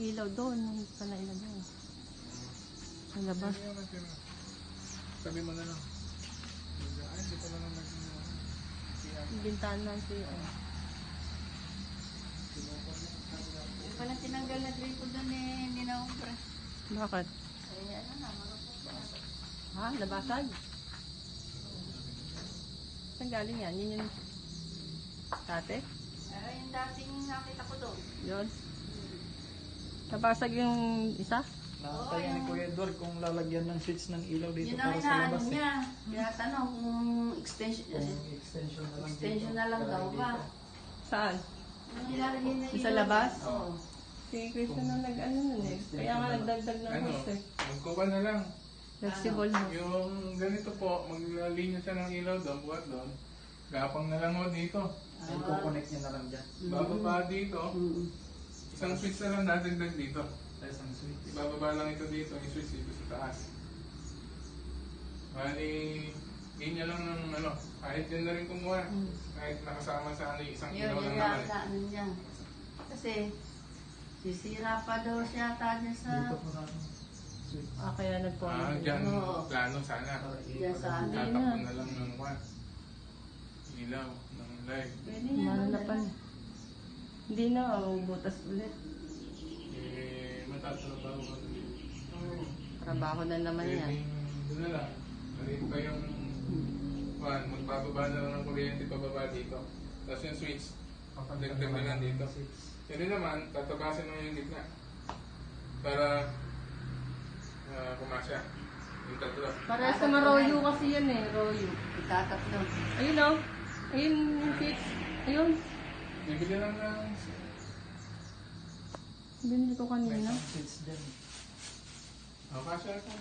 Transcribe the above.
ilaw doon. Nang pala ilagay. Sa labas. Sabi mo na lang. Ay, di pala naman Bintana siya. Pala tinanggal na gripo doon eh, hindi na ubra. Bakit? Ay, ano na, marupok pa. Ha? Nabasag? Saan galing yan? Yun yung tate? Ay, yung dating nakita ko doon. Yun. Nabasag yung isa? Nakakaya ni Kuya Edward kung lalagyan ng switch ng ilaw dito Yun ang para sa inaano labas. niya. Tinatanong kung extension, Extension na lang extension na lang daw ba? Saan? Yung ilalagay na Yung sa labas? Oo. Si Kristen na nag-ano nun eh. Kaya nga nagdagdag ng Ano? hose eh. Magkuha na lang. Flexible hose. Yung ganito po, maglalinya siya ng ilaw doon, buhat doon. Gapang na lang ho dito. I-connect niya na lang dyan. Bababa dito. Mm. Isang switch na lang dadagdag dito. Isang switch. Ibababa lang ito dito, yung switch dito sa taas. Bali, linya lang ng ano, kahit yun na rin kumuha. Kahit nakasama sa ano, isang Yun, ilaw lang yun naman. yata, ano niya. Kasi, sisira pa daw siya niya sa... Dito po sa akin. Switch. Kaya nagpo-on. Dyan, Oo. plano sana. Diyan sa amin. Tatakbo na lang ng one. Ilaw, ng live. Pwede niya. Mahal na pala. Hindi na, butas ulit. Matatrabaho ko dito. Oo. Trabaho na naman yan. Doon na lang. Maliit pa yung one. Magbababa na lang ng kuryente pababa dito. Tapos yung switch, dagdag na lang dito. Yun naman, tatabasin mo yung gitna. Para kumasya. Yung tatlo. Para sa Maroyo kasi yan eh, Royo. Itatatlo. Ayun o. Ayun yung switch. Ayun. Bibili lang ng Binili ko kanina. Switch dyan. kasya ako.